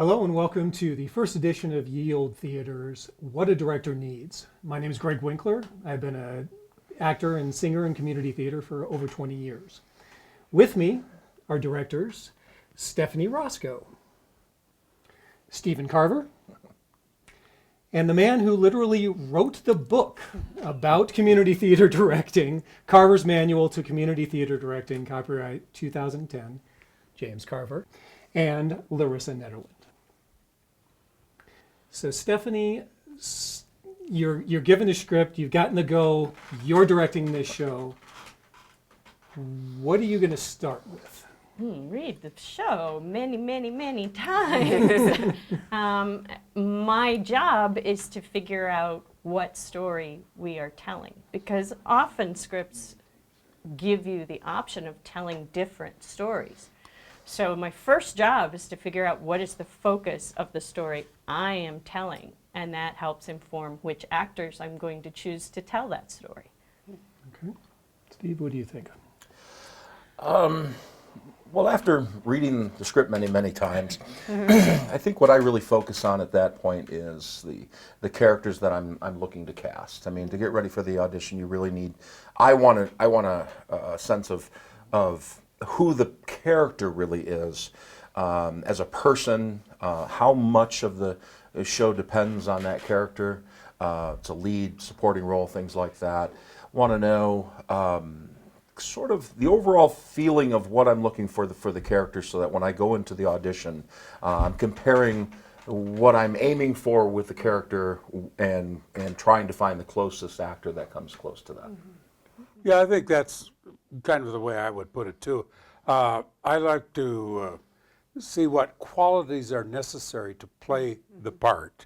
Hello and welcome to the first edition of Ye Olde Theater's What a Director Needs. My name is Greg Winkler. I've been an actor and singer in community theater for over 20 years. With me are directors Stephanie Roscoe, Stephen Carver, and the man who literally wrote the book about community theater directing, Carver's Manual to Community Theater Directing, copyright 2010, James Carver, and Larissa Netherland. So Stephanie, you're given the script, you've gotten the go, you're directing this show. What are you going to start with? Read the show many times. My job is to figure out what story we are telling, because often scripts give you the option of telling different stories. So my first job is to figure out what is the focus of the story I am telling, and that helps inform which actors I'm going to choose to tell that story. Okay. Steve, what do you think? Well, after reading the script many times, I think what I really focus on at that point is the characters that I'm looking to cast. I mean, to get ready for the audition, you really need. I want a sense of who the character really is as a person. How much of the show depends on that character. It's a lead, supporting role, things like that. Want to know. Sort of the overall feeling of what I'm looking for the character, so that when I go into the audition, I'm comparing what I'm aiming for with the character and trying to find the closest actor that comes close to that. Yeah, I think that's kind of the way I would put it too. I like to see what qualities are necessary to play the part,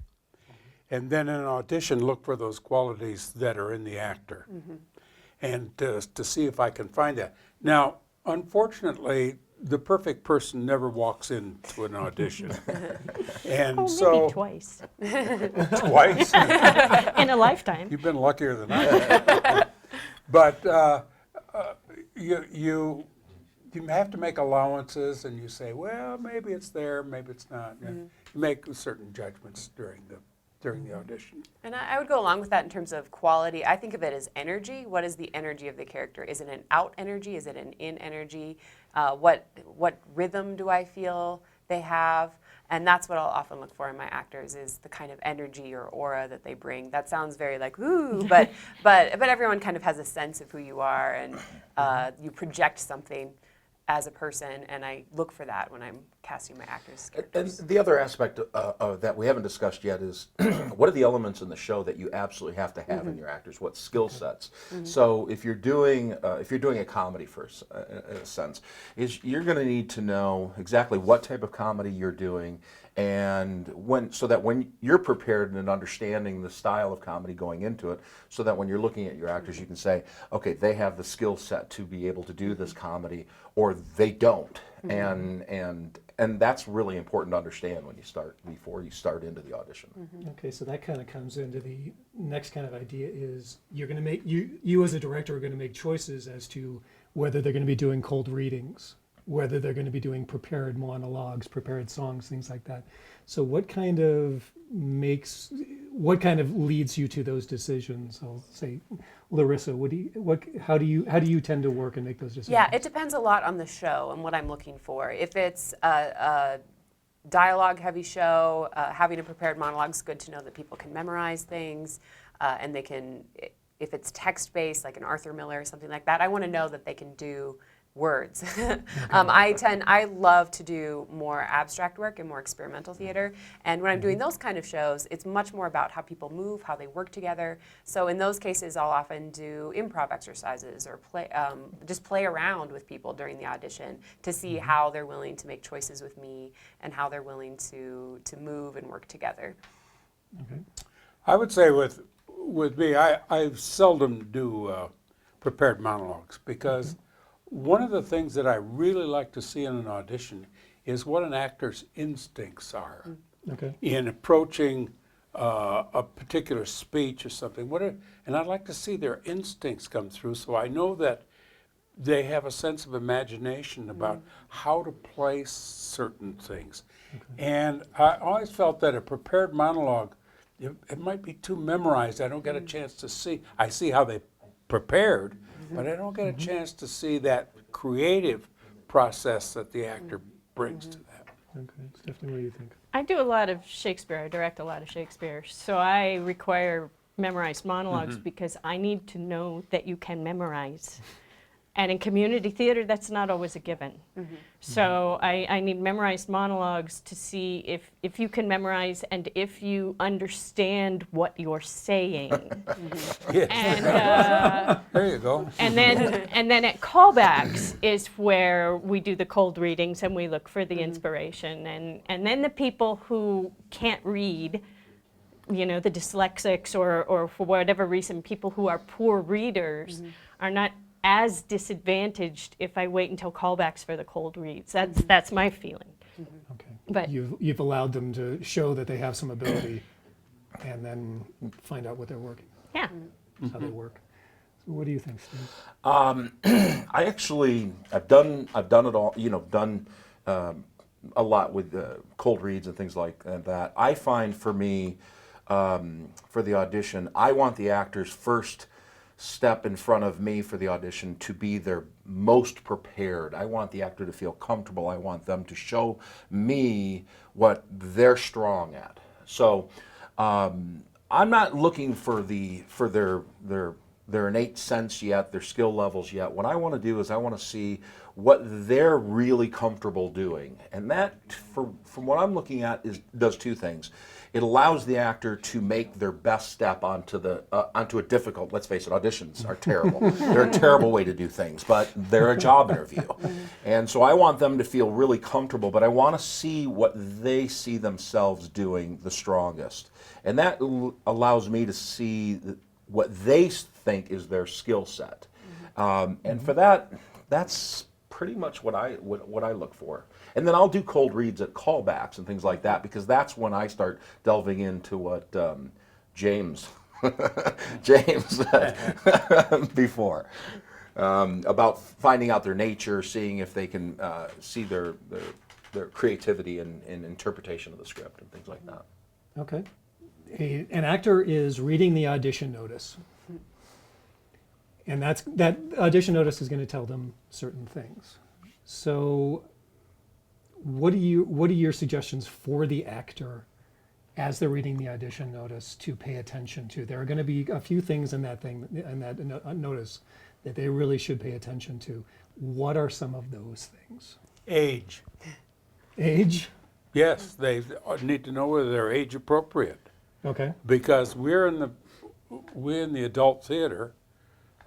and then in an audition look for those qualities that are in the actor. And to see if I can find that. Now, unfortunately, the perfect person never walks into an audition. And Maybe twice. Twice? In a lifetime. You've been luckier than I have. But you have to make allowances, and you say, well, maybe it's there, maybe it's not. You make certain judgments during the audition. And I would go along with that in terms of quality. I think of it as energy. What is the energy of the character? Is it an out energy? Is it an in energy? What rhythm do I feel they have? And that's what I'll often look for in my actors, is the kind of energy or aura that they bring. That sounds very like, ooh, but everyone kind of has a sense of who you are, and you project something as a person, and I look for that when I'm casting my actors' characters. And the other aspect that we haven't discussed yet is what are the elements in the show that you absolutely have to have in your actors? What skill sets? So if you're doing a comedy, in a sense, you're going to need to know exactly what type of comedy you're doing, and so that when you're prepared and understanding the style of comedy going into it, so that when you're looking at your actors, you can say, okay, they have the skill set to be able to do this comedy, or they don't. And that's really important to understand before you start into the audition. Okay, so that kind of comes into the next kind of idea is you're going to make, you as a director are going to make choices as to whether they're going to be doing cold readings, whether they're going to be doing prepared monologues, prepared songs, things like that. So what kind of leads you to those decisions? I'll say, Larissa, how do you tend to work and make those decisions? Yeah, it depends a lot on the show and what I'm looking for. If it's a dialogue-heavy show, having a prepared monologue is good to know that people can memorize things, and they can, if it's text-based, like an Arthur Miller or something like that, I want to know that they can do words. I love to do more abstract work and more experimental theater, and when I'm doing those kind of shows, it's much more about how people move, how they work together. So in those cases, I'll often do improv exercises or just play around with people during the audition to see how they're willing to make choices with me and how they're willing to move and work together. Okay. I would say with me, I seldom do prepared monologues, because one of the things that I really like to see in an audition is what an actor's instincts are in approaching a particular speech or something. And I'd like to see their instincts come through, so I know that they have a sense of imagination about how to place certain things. And I always felt that a prepared monologue, it might be too memorized. I don't get a chance to see. I see how they prepared, but I don't get a chance to see that creative process that the actor brings to that. Okay, Stephanie, what do you think? I do a lot of Shakespeare. I direct a lot of Shakespeare. So I require memorized monologues because I need to know that you can memorize. And in community theater, that's not always a given. So I need memorized monologues to see if you can memorize and if you understand what you're saying. Yes. And, There you go. and then at callbacks is where we do the cold readings and we look for the inspiration. And then the people who can't read, you know, the dyslexics or for whatever reason, people who are poor readers are not as disadvantaged if I wait until callbacks for the cold reads. That's my feeling. Okay. But- You've allowed them to show that they have some ability and then find out what they're working, Yeah. how they work. So what do you think, Steve? I've done it all, done a lot with cold reads and things like that. I find for me, for the audition, I want the actors first step in front of me for the audition to be their most prepared. I want the actor to feel comfortable. I want them to show me what they're strong at. So I'm not looking for their innate sense yet, their skill levels yet. What I want to do is I want to see what they're really comfortable doing. And that, from what I'm looking at, does two things. It allows the actor to make their best step onto a difficult, let's face it, auditions are terrible. They're a terrible way to do things, but they're a job interview. And so I want them to feel really comfortable, but I want to see what they see themselves doing the strongest. And that allows me to see what they think is their skill set. And for that, that's pretty much what I look for. And then I'll do cold reads at callbacks and things like that, because that's when I start delving into what James said before, about finding out their nature, seeing if they can see their creativity and interpretation of the script and things like that. Okay. An actor is reading the audition notice. And that audition notice is going to tell them certain things. So what are your suggestions for the actor as they're reading the audition notice to pay attention to? There are going to be a few things in that notice that they really should pay attention to. What are some of those things? Age. Age? Yes, they need to know whether they're age appropriate, Okay. because we're in the adult theater,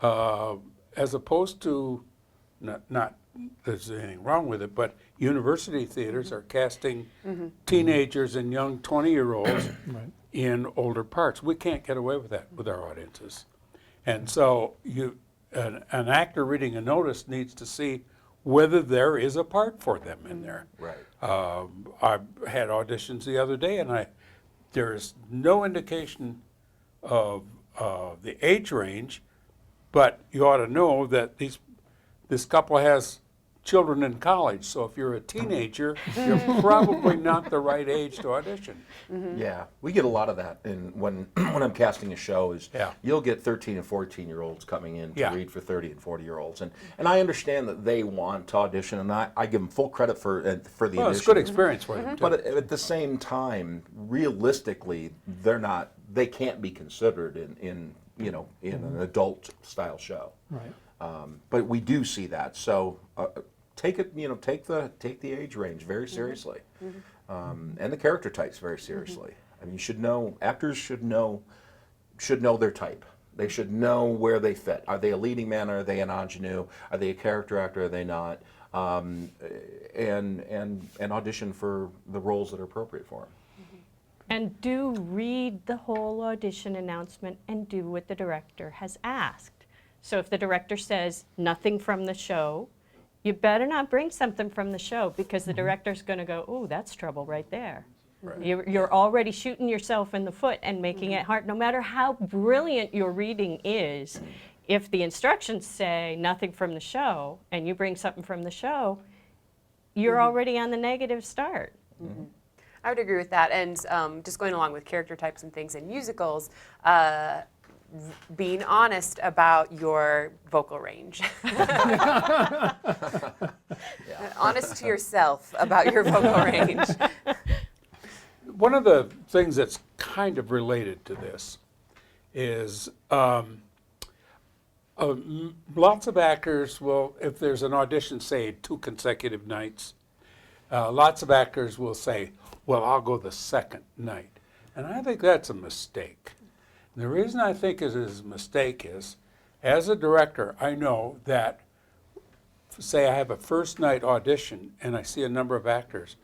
as opposed to not there's anything wrong with it, but university theaters are casting teenagers and young 20-year-olds Right. in older parts. We can't get away with that with our audiences. And so an actor reading a notice needs to see whether there is a part for them in there. Right. I had auditions the other day, and there is no indication of the age range, but you ought to know that this couple has children in college. So if you're a teenager, you're probably not the right age to audition. Yeah, we get a lot of that when I'm casting a show. Yeah. You'll get 13 and 14-year-olds coming in to Yeah. read for 30 and 40-year-olds, and I understand that they want to audition, and I give them full credit for the Well, audition. it's good experience for them, too. But at the same time, realistically, they can't be considered in an adult style show. Right. But we do see that. So take the age range very seriously, and the character types very seriously. I mean, actors should know their type. They should know where they fit. Are they a leading man? Are they an ingenue? Are they a character actor? Are they not? And audition for the roles that are appropriate for them. And do read the whole audition announcement and do what the director has asked. So if the director says nothing from the show, you better not bring something from the show, because the director's going to go, "Oh, that's trouble right there." Right. You're already shooting yourself in the foot and making it hard. No matter how brilliant your reading is, if the instructions say nothing from the show and you bring something from the show, you're already on the negative start. I would agree with that. And just going along with character types and things in musicals, being honest about your vocal range. Honest to yourself about your vocal range. One of the things that's kind of related to this is lots of actors will, if there's an audition, say 2 consecutive nights, lots of actors will say, well, I'll go the second night. And I think that's a mistake. And the reason I think it is a mistake is, as a director, I know that, say I have a first night audition and I see a number of actors,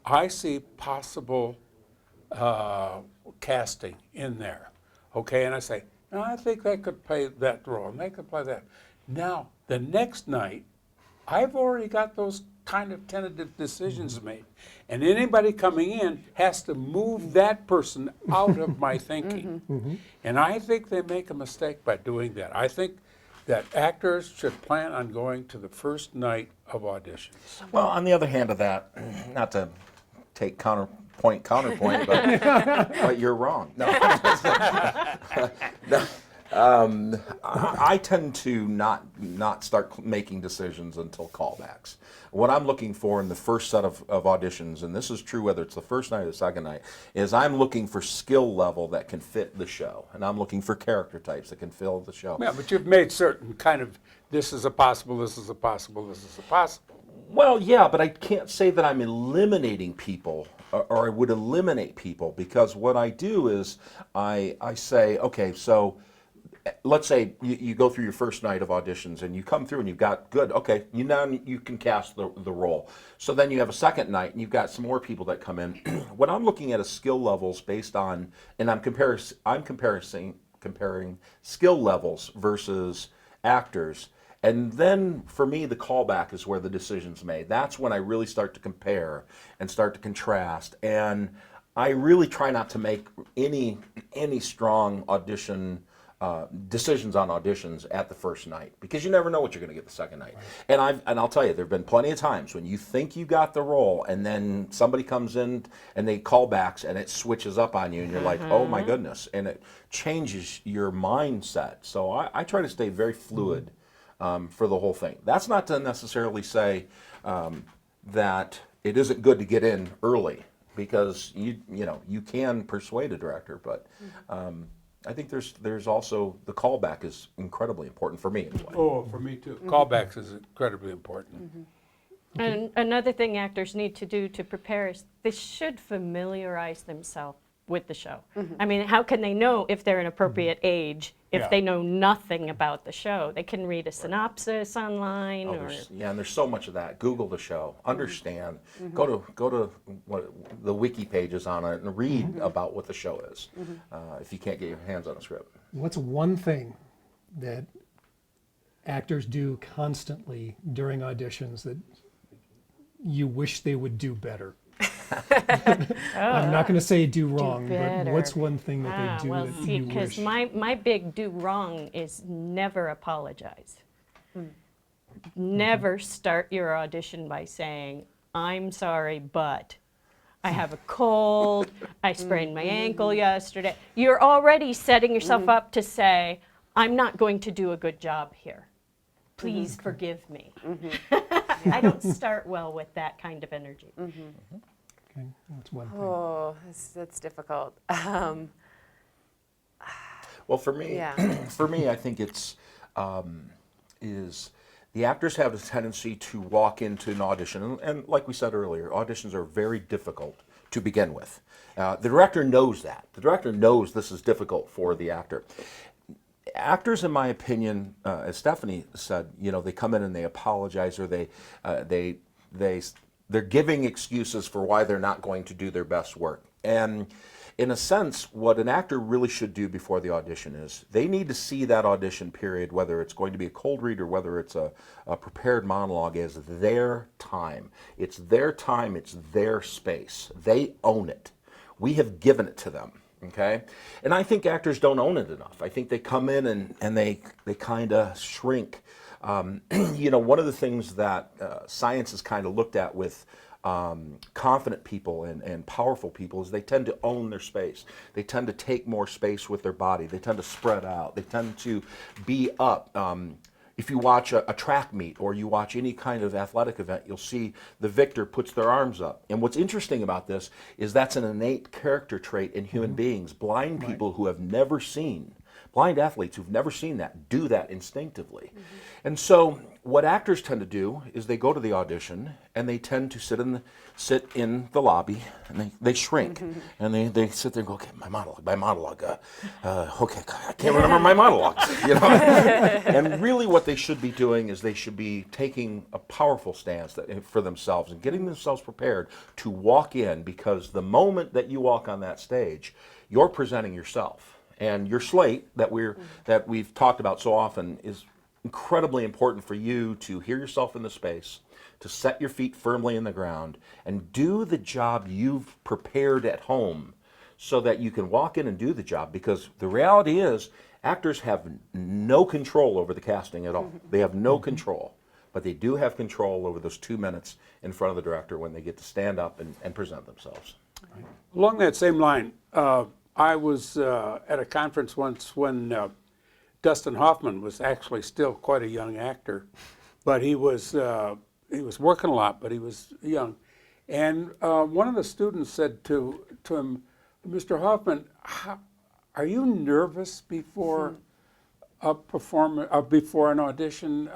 I see possible casting in there, okay? And I say, no, I think they could play that role, and they could play that. Now, the next night, I've already got those kind of tentative decisions made. And anybody coming in has to move that person out of my thinking. And I think they make a mistake by doing that. I think that actors should plan on going to the first night of auditions. Well, on the other hand of that, not to take counterpoint, but you're wrong. No. No. I tend to not start making decisions until callbacks. What I'm looking for in the first set of auditions, and this is true whether it's the first night or the second night, is I'm looking for skill level that can fit the show. And I'm looking for character types that can fill the show. Yeah, but you've made certain kind of, this is a possible, this is a possible, this is a possible. Well, yeah, but I can't say that I'm eliminating people, or I would eliminate people, because what I do is I say, okay, so let's say you go through your first night of auditions and you come through and you've got good, okay, now you can cast the role. So then you have a second night and you've got some more people that come in. What I'm looking at is skill levels based on, and I'm comparing skill levels versus actors. And then for me, the callback is where the decision's made. That's when I really start to compare and start to contrast. And I really try not to make any strong audition decisions on auditions at the first night, because you never know what you're going to get the second night. Right. And I'll tell you, there have been plenty of times when you think you got the role, and then somebody comes in and they call backs, and it switches up on you, and you're like, oh my goodness, and it changes your mindset. So I try to stay very fluid for the whole thing. That's not to necessarily say that it isn't good to get in early, because you can persuade a director, but. I think there's also, the callback is incredibly important for me anyway. Oh, for me too. Callbacks is incredibly important. And another thing actors need to do to prepare is they should familiarize themselves with the show. I mean, how can they know if they're an appropriate age if they know nothing about the show? They can read a synopsis online. And there's so much of that. Google the show, understand, go to the wiki pages on it and read about what the show is if you can't get your hands on a script. What's one thing that actors do constantly during auditions that you wish they would do better? I'm not going to say do wrong, but what's one thing that they do that you because wish? my big do wrong is never apologize. Never start your audition by saying, I'm sorry, but I have a cold, I sprained my ankle yesterday. You're already setting yourself up to say, I'm not going to do a good job here. Please forgive me. I don't start well with that kind of energy. Okay, that's one thing. Oh, that's difficult. Well, for me, I think it's is the actors have a tendency to walk into an audition, and like we said earlier, auditions are very difficult to begin with. The director knows that. The director knows this is difficult for the actor. Actors, in my opinion, as Stephanie said, they come in and they apologize, or they're giving excuses for why they're not going to do their best work. And in a sense, what an actor really should do before the audition is they need to see that audition period, whether it's going to be a cold read or whether it's a prepared monologue, as their time. It's their time, it's their space. They own it. We have given it to them. Okay, and I think actors don't own it enough. I think they come in and they kind of shrink. One of the things that science has kind of looked at with confident people and powerful people is they tend to own their space. They tend to take more space with their body. They tend to spread out. They tend to be up. If you watch a track meet or you watch any kind of athletic event, you'll see the victor puts their arms up. And what's interesting about this is that's an innate character trait in human beings. Blind people who have never seen, blind athletes who've never seen that, do that instinctively. And so what actors tend to do is they go to the audition and they tend to sit in the lobby and they shrink and they sit there and go, okay, my monologue, okay, I can't remember my monologue, you know. And really what they should be doing is they should be taking a powerful stance for themselves and getting themselves prepared to walk in, because the moment that you walk on that stage, you're presenting yourself. And your slate that we've talked about so often is incredibly important for you to hear yourself in the space, to set your feet firmly in the ground, and do the job you've prepared at home so that you can walk in and do the job. Because the reality is, actors have no control over the casting at all. They have no control. But they do have control over those 2 minutes in front of the director when they get to stand up and present themselves. Along that same line, I was at a conference once when Dustin Hoffman was actually still quite a young actor, but he was working a lot, but he was young. And one of the students said to him, "Mr. Hoffman, are you nervous before a performance, before an audition?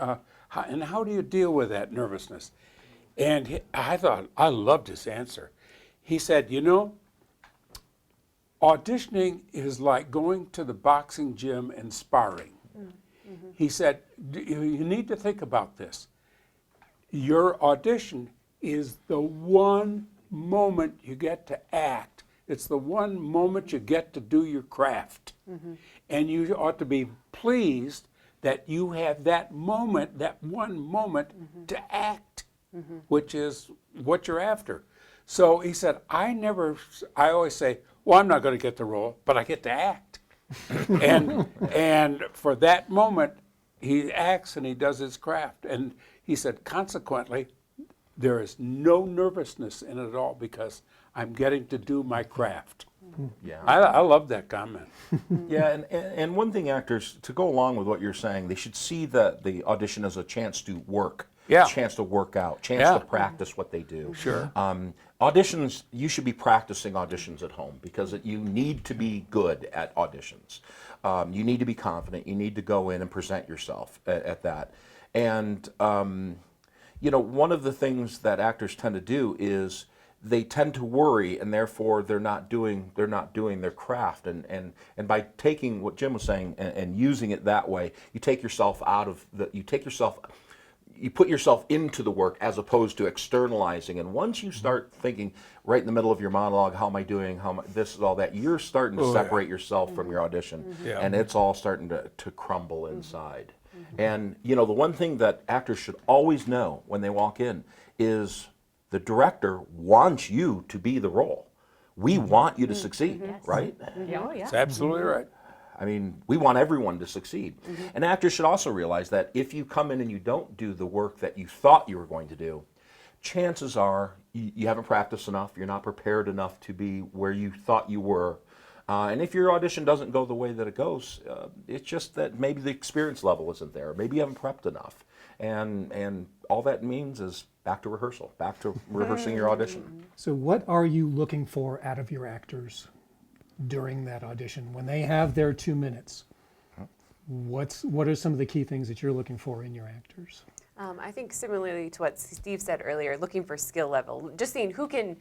And how do you deal with that nervousness?" And I thought, I loved his answer. He said, "You know, auditioning is like going to the boxing gym and sparring." He said, "You need to think about this. Your audition is the one moment you get to act. It's the one moment you get to do your craft. And you ought to be pleased that you have that moment, that one moment to act, which is what you're after." So he said, I always say, well, I'm not going to get the role, but I get to act. and for that moment, he acts and he does his craft. And he said, consequently, there is no nervousness in it at all because I'm getting to do my craft. Yeah. I love that comment. Yeah, and one thing, actors, to go along with what you're saying, they should see the audition as a chance to work, chance to work out, chance to practice what they do. Sure. Auditions, you should be practicing auditions at home because you need to be good at auditions. You need to be confident. You need to go in and present yourself at that. And you know, one of the things that actors tend to do is they tend to worry, and therefore they're not doing their craft. And by taking what Jim was saying and using it that way, you take yourself out of you put yourself into the work as opposed to externalizing. And once you start thinking right in the middle of your monologue, how am I doing, this is all that, you're starting to separate yourself from your audition, and it's all starting to crumble inside. And you know, the one thing that actors should always know when they walk in is the director wants you to be the role. We want you to succeed, right? Oh, yeah. That's absolutely right. I mean, we want everyone to succeed. And actors should also realize that if you come in and you don't do the work that you thought you were going to do, chances are you haven't practiced enough, you're not prepared enough to be where you thought you were. And if your audition doesn't go the way that it goes, it's just that maybe the experience level isn't there. Maybe you haven't prepped enough. And all that means is back to rehearsal, back to rehearsing your audition. So what are you looking for out of your actors during that audition? When they have their 2 minutes, what are some of the key things that you're looking for in your actors? I think similarly to what Steve said earlier, looking for skill level, just seeing who can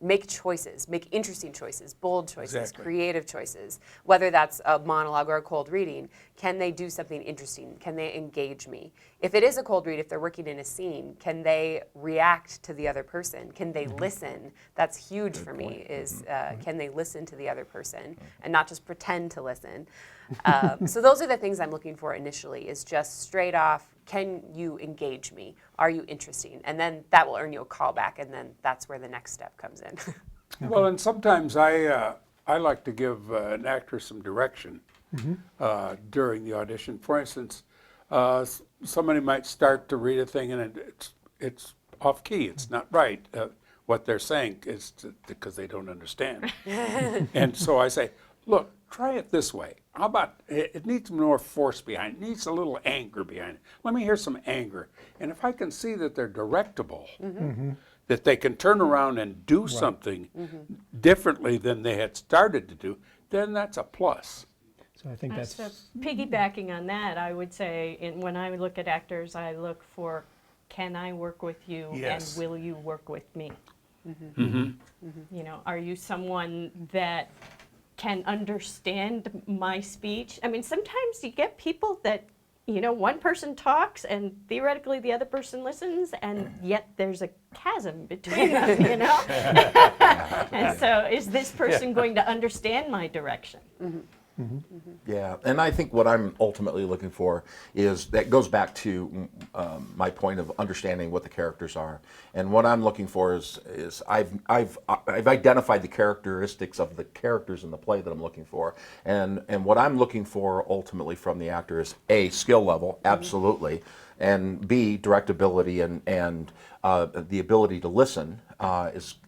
make choices, make interesting choices, bold choices, creative choices, whether that's a monologue or a cold reading. Can they do something interesting? Can they engage me? If it is a cold read, if they're working in a scene, can they react to the other person? Can they listen? That's huge for me, is can they listen to the other person and not just pretend to listen? So those are the things I'm looking for initially, is just straight off, can you engage me? Are you interesting? And then that will earn you a callback, and then that's where the next step comes in. Well, and sometimes I like to give an actor some direction during the audition. For instance, somebody might start to read a thing and it's off key. It's not right. What they're saying is because they don't understand. And so I say, look, try it this way. How about it needs more force behind it. It needs a little anger behind it. Let me hear some anger. And if I can see that they're directable, that they can turn around and do something differently than they had started to do, then that's a plus. So I think that's, So piggybacking on that, I would say, when I look at actors, I look for, can I work with you, Yes. and will you work with me? You know, are you someone that can understand my speech? I mean, sometimes you get people that, you know, one person talks and theoretically the other person listens, and yet there's a chasm between them, you know? And so is this person going to understand my direction? Yeah, and I think what I'm ultimately looking for is, that goes back to my point of understanding what the characters are, and what I'm looking for is I've identified the characteristics of the characters in the play that I'm looking for, and what I'm looking for ultimately from the actor is A, skill level, absolutely, and B, directability and the ability to listen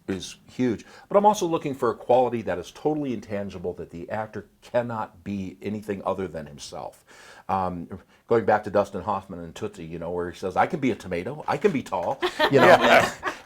is huge. But I'm also looking for a quality that is totally intangible, that the actor cannot be anything other than himself. Going back to Dustin Hoffman and Tootsie, you know, where he says, I can be a tomato, I can be tall, you know,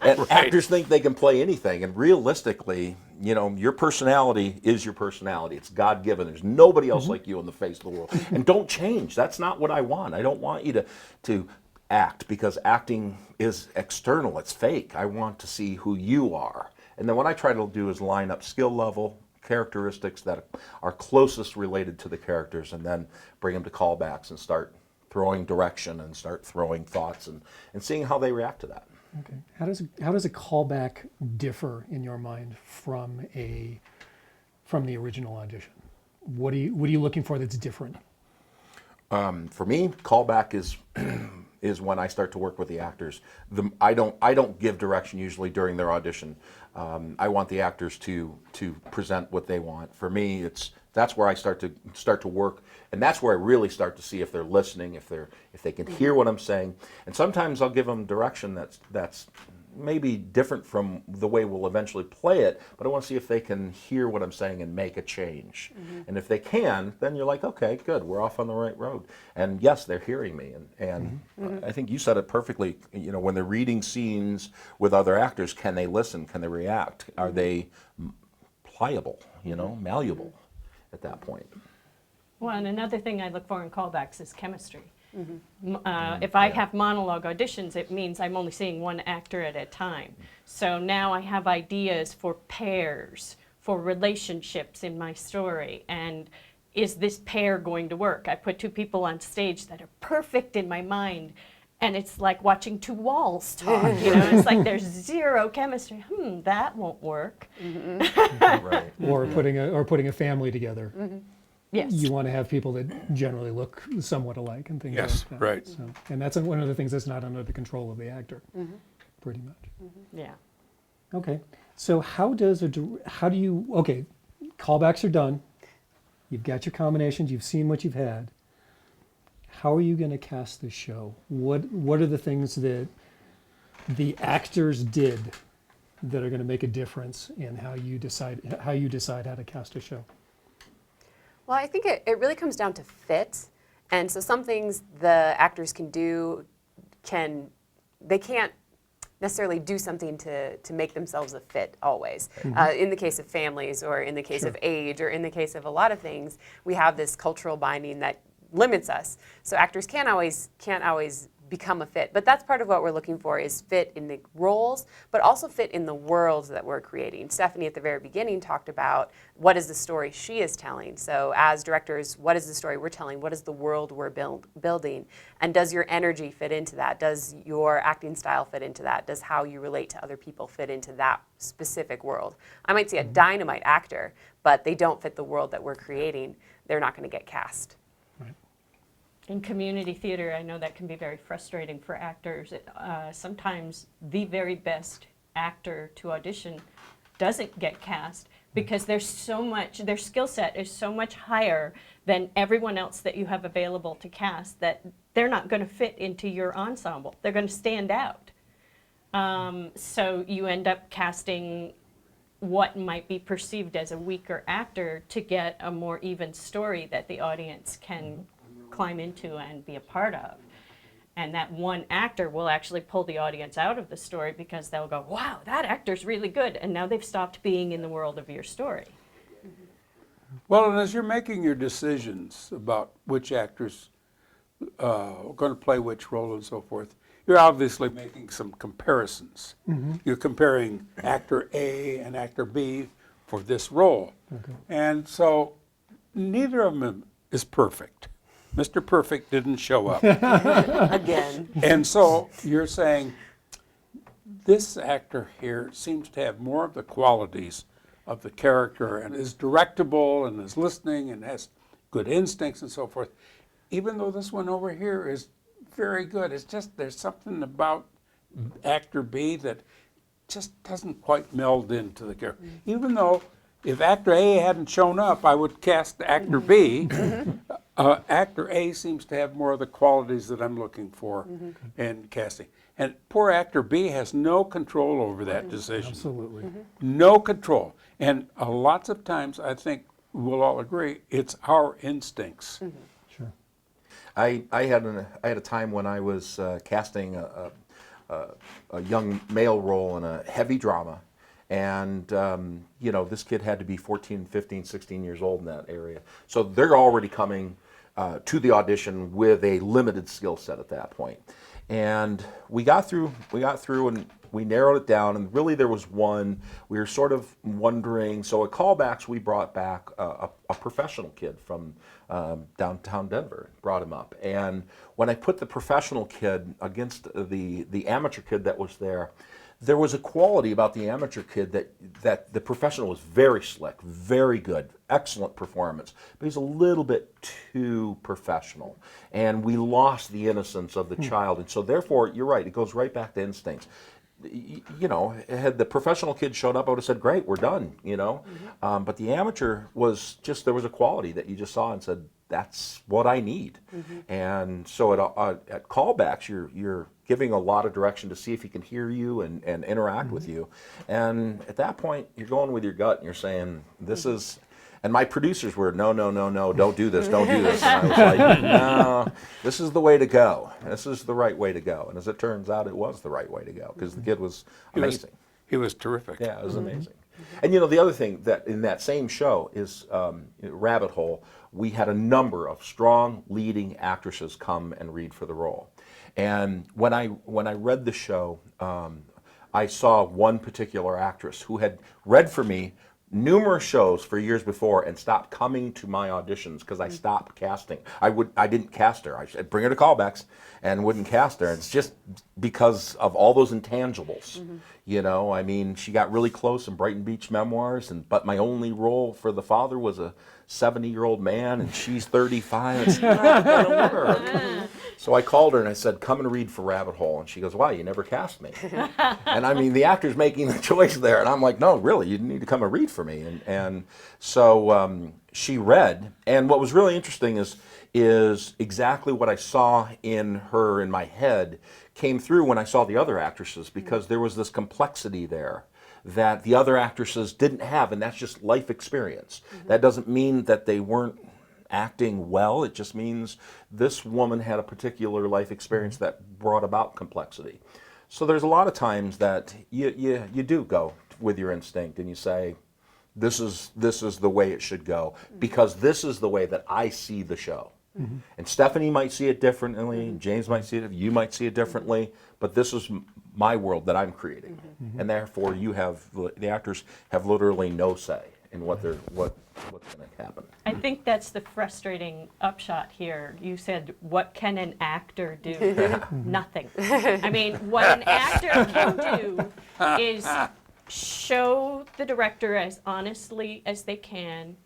and Right. actors think they can play anything, and realistically, you know, your personality is your personality. It's God-given. There's nobody else like you on the face of the world. And don't change. That's not what I want. I don't want you to act, because acting is external, it's fake. I want to see who you are. And then what I try to do is line up skill level, characteristics that are closest related to the characters, and then bring them to callbacks and start throwing direction and start throwing thoughts and seeing how they react to that. okay. How does a callback differ in your mind from the original audition? What are you looking for that's different? For me, callback is when I start to work with the actors. I don't give direction usually during their audition. I want the actors to present what they want. For me, that's where I start to work, and that's where I really start to see if they're listening, if they can hear what I'm saying. And sometimes I'll give them direction that's maybe different from the way we'll eventually play it, but I want to see if they can hear what I'm saying and make a change. And if they can, then you're like, okay, good, we're off on the right road. And yes, they're hearing me. And I think you said it perfectly. You know, when they're reading scenes with other actors, can they listen? Can they react? Are they pliable, you know, malleable at that point? Well, and another thing I look for in callbacks is chemistry. If I have monologue auditions, it means I'm only seeing one actor at a time. So now I have ideas for pairs, for relationships in my story, and is this pair going to work? I put two people on stage that are perfect in my mind, and it's like watching two walls talk. You know, it's like there's zero chemistry. That won't work. Right. Or putting a family together. Yes. You want to have people that generally look somewhat alike and things Yes, like that. right. So, and that's one of the things that's not under the control of the actor, pretty much. Yeah. Okay, so okay, callbacks are done. You've got your combinations, you've seen what you've had. How are you going to cast this show? What are the things that the actors did that are going to make a difference in how you decide how to cast a show? Well, I think it really comes down to fit. And so some things the actors can do, they can't necessarily do something to make themselves a fit always. In the case of families, or in the case of age, or in the case of a lot of things, we have this cultural binding that limits us. So actors can't always become a fit. But that's part of what we're looking for, is fit in the roles, but also fit in the worlds that we're creating. Stephanie at the very beginning talked about what is the story she is telling. So as directors, what is the story we're telling? What is the world we're building? And does your energy fit into that? Does your acting style fit into that? Does how you relate to other people fit into that specific world? I might see a dynamite actor, but they don't fit the world that we're creating. They're not going to get cast. In community theater, I know that can be very frustrating for actors. Sometimes the very best actor to audition doesn't get cast because their skill set is so much higher than everyone else that you have available to cast that they're not going to fit into your ensemble. They're going to stand out. So you end up casting what might be perceived as a weaker actor to get a more even story that the audience can climb into and be a part of. And that one actor will actually pull the audience out of the story because they'll go, wow, that actor's really good. And now they've stopped being in the world of your story. Well, and as you're making your decisions about which actors are going to play which role and so forth, you're obviously making some comparisons. You're comparing actor A and actor B for this role. And so neither of them is perfect. Mr. Perfect didn't show up. Again. And so you're saying this actor here seems to have more of the qualities of the character and is directable and is listening and has good instincts and so forth, even though this one over here is very good. It's just there's something about actor B that just doesn't quite meld into the character. Even though if actor A hadn't shown up, I would cast actor B. Actor A seems to have more of the qualities that I'm looking for in casting. And poor actor B has no control over that decision. Absolutely. No control. And lots of times, I think we'll all agree, it's our instincts. Sure. I had a time when I was casting a young male role in a heavy drama, and you know, this kid had to be 14, 15, 16 years old in that area. So they're already coming to the audition with a limited skill set at that point. And we got through and we narrowed it down, and really there was one, we were sort of wondering, so at callbacks we brought back a professional kid from downtown Denver, brought him up. And when I put the professional kid against the amateur kid that was there was a quality about the amateur kid that the professional was very slick, very good, excellent performance, but he's a little bit too professional. And we lost the innocence of the child. And so therefore, you're right, it goes right back to instincts. You know, had the professional kid showed up, I would have said, great, we're done, you know. But the amateur was just, there was a quality that you just saw and said, that's what I need. And so at callbacks, you're giving a lot of direction to see if he can hear you and interact with you. And at that point, you're going with your gut and you're saying, this is, and my producers were, no, don't do this, don't do this. And I was like, no, this is the way to go. This is the right way to go. And as it turns out, it was the right way to go because the kid was amazing. He was terrific. Yeah, it was amazing. And you know, the other thing that in that same show is Rabbit Hole, we had a number of strong leading actresses come and read for the role. And when I read the show, I saw one particular actress who had read for me numerous shows for years before and stopped coming to my auditions because I stopped casting. I didn't cast her. I said, bring her to callbacks and wouldn't cast her. It's just because of all those intangibles. You know, I mean, she got really close in Brighton Beach Memoirs, but my only role for the father was a 70-year-old man, and she's 35. It's not gonna work. So I called her and I said, come and read for Rabbit Hole. And she goes, wow, you never cast me. And I mean, the actor's making the choice there. And I'm like, no, really, you need to come and read for me. And so she read. And what was really interesting is exactly what I saw in her in my head came through when I saw the other actresses, because there was this complexity there that the other actresses didn't have, and that's just life experience. That doesn't mean that they weren't acting well. It just means this woman had a particular life experience that brought about complexity. So there's a lot of times that you do go with your instinct and you say, this is the way it should go, because this is the way that I see the show. And Stephanie might see it differently, James might see it, you might see it differently, but this is my world that I'm creating. And therefore the actors have literally no say in what's going to happen. I think that's the frustrating upshot here. You said, what can an actor do? Nothing. I mean, what an actor can do is show the director as honestly as they can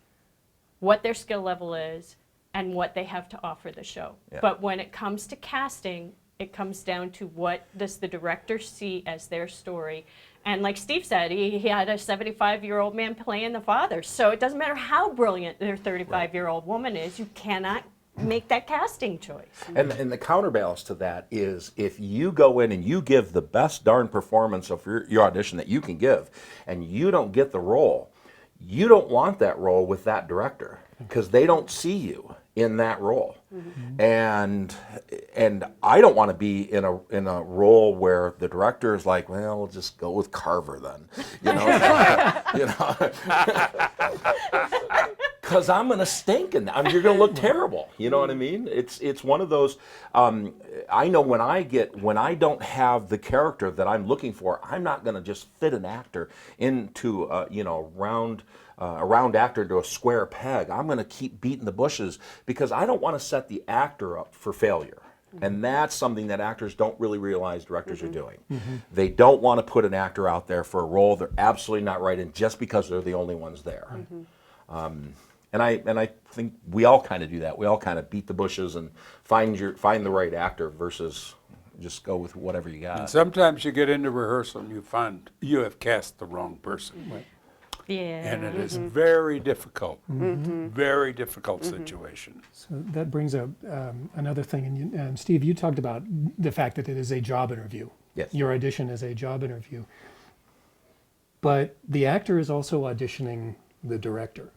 what their skill level is and what they have to offer the show. Yeah. But when it comes to casting, it comes down to what does the director see as their story. And like Steve said, he had a 75-year-old man playing the father. So it doesn't matter how brilliant their 35-year-old woman is, you cannot make that casting choice. And the counterbalance to that is if you go in and you give the best darn performance of your audition that you can give, and you don't get the role, you don't want that role with that director because they don't see you in that role. And I don't want to be in a role where the director is like, well, we'll just go with Carver then, you know, you know, because I'm gonna stink and you're gonna look terrible. You know what I mean? It's one of those. I know when I don't have the character that I'm looking for, I'm not gonna just fit an actor into a round actor into a square peg. I'm going to keep beating the bushes because I don't want to set the actor up for failure. And that's something that actors don't really realize directors are doing. They don't want to put an actor out there for a role they're absolutely not right in just because they're the only ones there. And I think we all kind of do that. We all kind of beat the bushes and find the right actor versus just go with whatever you got. And sometimes you get into rehearsal and you find you have cast the wrong person. Right. Yeah. And it is very difficult, very difficult situation. So that brings up another thing. And Steve, you talked about the fact that it is a job interview. Yes. Your audition is a job interview. But the actor is also auditioning the director.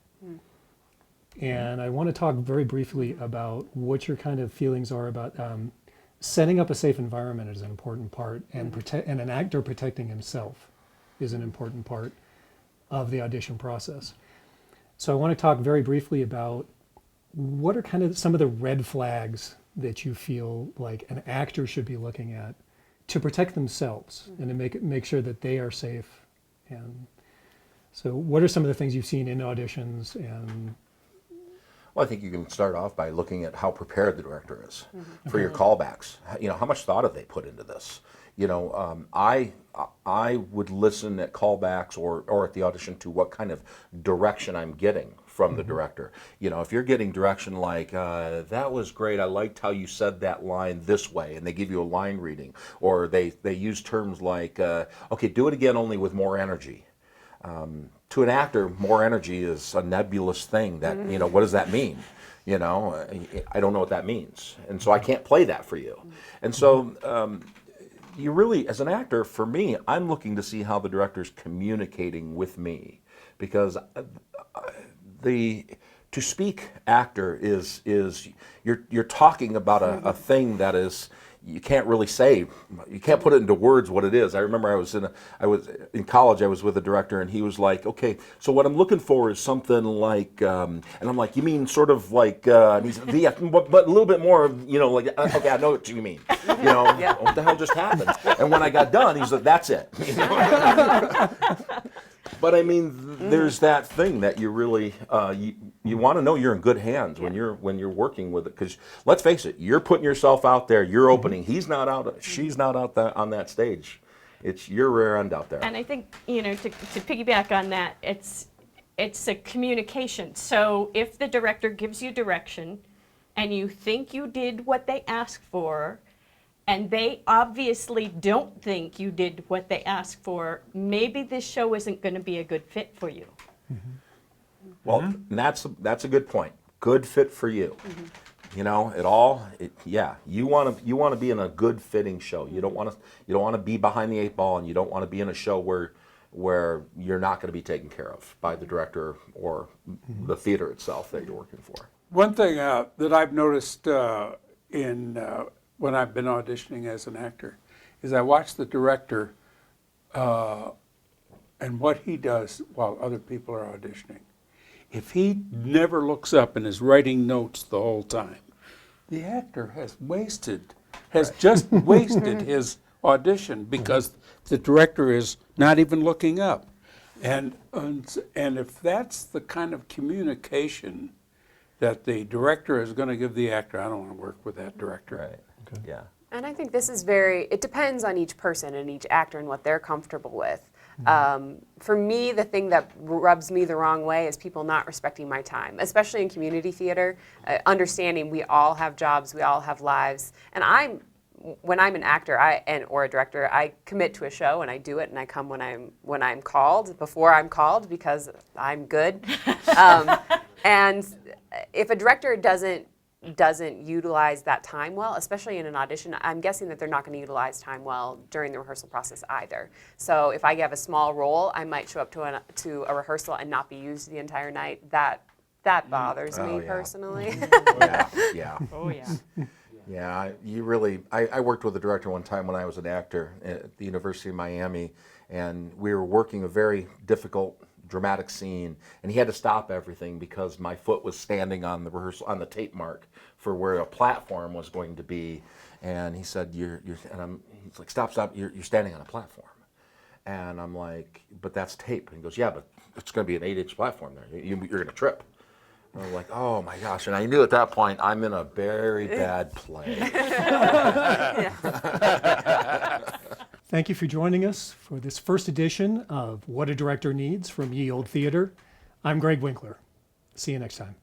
And I want to talk very briefly about what your kind of feelings are about setting up a safe environment is an important part, and and an actor protecting himself is an important part of the audition process. So I want to talk very briefly about what are kind of some of the red flags that you feel like an actor should be looking at to protect themselves and to make sure that they are safe. And so what are some of the things you've seen in auditions? And Well, I think you can start off by looking at how prepared the director is for your callbacks. You know, how much thought have they put into this? You know, I would listen at callbacks or at the audition to what kind of direction I'm getting from the director. You know, if you're getting direction like, that was great, I liked how you said that line this way, and they give you a line reading, or they use terms like, okay, do it again only with more energy. To an actor, more energy is a nebulous thing that, you know, what does that mean? You know, I don't know what that means. And so I can't play that for you. And so you really, as an actor, for me, I'm looking to see how the director's communicating with me. Because to speak actor is you're talking about a thing that is, you can't really say, you can't put it into words what it is. I remember I was in college, I was with a director, and he was like, okay, so what I'm looking for is something like, and I'm like, you mean sort of like, and he said, yeah, but a little bit more, you know, like, okay, I know what you mean. You know, what the hell just happened? And when I got done, he's like, that's it. You know? But I mean, there's that thing that you really you want to know you're in good hands when you're working with it, because let's face it, you're putting yourself out there, you're opening. He's not out, she's not out on that stage. It's your rear end out there. And I think, you know, to piggyback on that, it's a communication. So if the director gives you direction and you think you did what they asked for, and they obviously don't think you did what they asked for, maybe this show isn't going to be a good fit for you. Well, and that's a good point. Good fit for you. You know, you want to be in a good fitting show. You don't want to be behind the eight ball, and you don't want to be in a show where you're not going to be taken care of by the director or the theater itself that you're working for. One thing that I've noticed when I've been auditioning as an actor is I watch the director and what he does while other people are auditioning. If he never looks up and is writing notes the whole time, the actor has just wasted his audition because the director is not even looking up. And if that's the kind of communication that the director is going to give the actor, I don't want to work with that director. Right. Okay. Yeah. And I think this is it depends on each person and each actor and what they're comfortable with. For me, the thing that rubs me the wrong way is people not respecting my time, especially in community theater, understanding we all have jobs, we all have lives. And when I'm an actor or a director, I commit to a show and I do it, and I come when I'm called, before I'm called, because I'm good. And if a director doesn't doesn't utilize that time well, especially in an audition, I'm guessing that they're not going to utilize time well during the rehearsal process either. So if I have a small role, I might show up to a rehearsal and not be used the entire night. That bothers Oh, me yeah. personally. Yeah, yeah. Oh, yeah. Yeah, I worked with a director one time when I was an actor at the University of Miami, and we were working a very difficult, dramatic scene, and he had to stop everything because my foot was standing on the rehearsal, on the tape mark for where a platform was going to be, and he said, he's like, stop, you're standing on a platform. And I'm like, but that's tape. And he goes, yeah, but it's going to be an 8-inch platform there. You're going to trip. I was like, oh my gosh. And I knew at that point, I'm in a very bad play. Thank you for joining us for this first edition of What a Director Needs from Ye Olde Theater. I'm Greg Winkler. See you next time.